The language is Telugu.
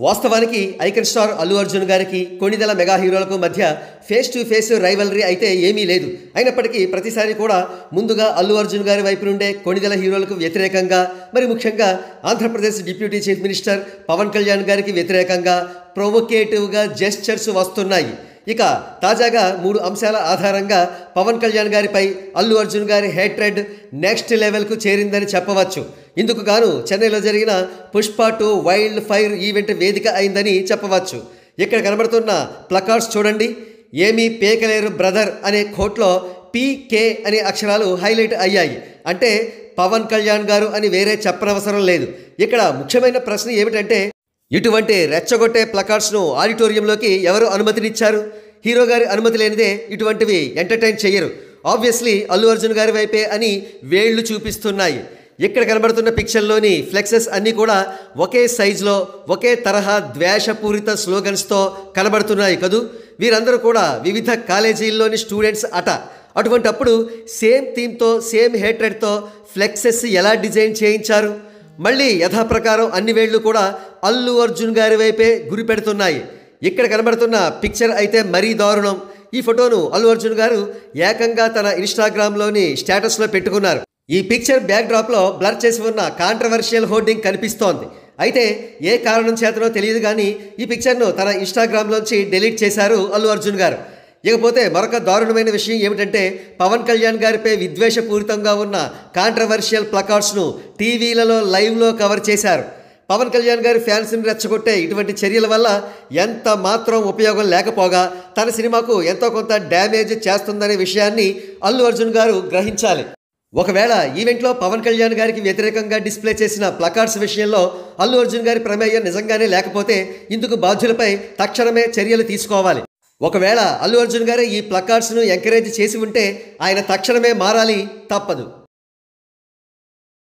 వాస్తవానికి ఐకన్ స్టార్ అల్లు అర్జున్ గారికి కొణిదెల మెగా హీరోలకు మధ్య ఫేస్ టు ఫేస్ రైవలరీ అయితే ఏమీ లేదు. అయినప్పటికీ ప్రతిసారి కూడా ముందుగా అల్లు అర్జున్ గారి వైపు నుండే కొణిదెల హీరోలకు వ్యతిరేకంగా, మరి ముఖ్యంగా Andhra Pradesh deputy chief minister Pawan Kalyan గారికి వ్యతిరేకంగా ప్రొవోకేటివ్గా జెస్చర్స్ వస్తున్నాయి. ఇక తాజాగా 3 అంశాల ఆధారంగా పవన్ కళ్యాణ్ గారిపై అల్లు అర్జున్ గారి హేట్రెడ్ నెక్స్ట్ లెవెల్కు చేరిందని చెప్పవచ్చు. ఇందుకు గాను చెన్నైలో జరిగిన పుష్ప 2 వైల్డ్ ఫైర్ ఈవెంట్ వేదిక అయిందని చెప్పవచ్చు. ఇక్కడ కనబడుతున్న ప్లకార్డ్స్ చూడండి. ఏమీ పేకలేరు బ్రదర్ అనే కోట్లో పీకే అనే అక్షరాలు హైలైట్ అయ్యాయి. అంటే పవన్ కళ్యాణ్ గారు అని వేరే చెప్పనవసరం లేదు. ఇక్కడ ముఖ్యమైన ప్రశ్న ఏమిటంటే, ఇటువంటి రెచ్చగొట్టే ప్లకార్డ్స్ను ఆడిటోరియంలోకి ఎవరు అనుమతినిచ్చారు? హీరో గారి అనుమతి లేనిదే ఇటువంటివి ఎంటర్టైన్ చేయరు. ఆబ్వియస్లీ అల్లు అర్జున్ గారి వైపే అని వేళ్లు చూపిస్తున్నాయి. ఇక్కడ కనబడుతున్న పిక్చర్లోని ఫ్లెక్సెస్ అన్నీ కూడా ఒకే సైజులో, ఒకే తరహా ద్వేషపూరిత స్లోగన్స్తో కనబడుతున్నాయి కదూ. వీరందరూ కూడా వివిధ కాలేజీల్లోని స్టూడెంట్స్ అట. అటువంటప్పుడు సేమ్ థీమ్తో, సేమ్ హేట్రెడ్తో ఫ్లెక్సెస్ ఎలా డిజైన్ చేయించారు? మళ్ళీ యథాప్రకారం అన్ని వేళ్లు కూడా అల్లు అర్జున్ గారి వైపే గురి పెడుతున్నాయి. ఇక్కడ కనబడుతున్న పిక్చర్ అయితే మరీ దారుణం. ఈ ఫోటోను అల్లు అర్జున్ గారు ఏకంగా తన ఇన్స్టాగ్రామ్లోని స్టేటస్లో పెట్టుకున్నారు. ఈ పిక్చర్ బ్యాక్డ్రాప్లో బ్లర్ చేసి ఉన్న కాంట్రవర్షియల్ హోర్డింగ్ కనిపిస్తోంది. అయితే ఏ కారణం చేతనో తెలియదు కానీ ఈ పిక్చర్ను తన ఇన్స్టాగ్రామ్లోంచి డిలీట్ చేశారు అల్లు అర్జున్ గారు. ఇకపోతే మరొక దారుణమైన విషయం ఏమిటంటే, పవన్ కళ్యాణ్ గారిపై విద్వేషపూరితంగా ఉన్న కాంట్రవర్షియల్ ప్లకార్డ్స్ను టీవీలలో లైవ్లో కవర్ చేశారు. పవన్ కళ్యాణ్ గారి ఫ్యాన్స్ని రెచ్చగొట్టే ఇటువంటి చర్యల వల్ల ఎంత మాత్రం ఉపయోగం లేకపోగా తన సినిమాకు ఎంతో కొంత డ్యామేజ్ చేస్తుందనే విషయాన్ని అల్లు అర్జున్ గారు గ్రహించాలి. ఒకవేళ ఈవెంట్లో పవన్ కళ్యాణ్ గారికి వ్యతిరేకంగా డిస్ప్లే చేసిన ప్లకార్డ్స్ విషయంలో అల్లు అర్జున్ గారి ప్రమేయం నిజంగానే లేకపోతే ఇందుకు బాధ్యులపై తక్షణమే చర్యలు తీసుకోవాలి. ఒకవేళ అల్లు అర్జున్ గారు ఈ ప్లకార్డ్స్ను ఎంకరేజ్ చేసి ఉంటే ఆయన తక్షణమే మారాలి, తప్పదు.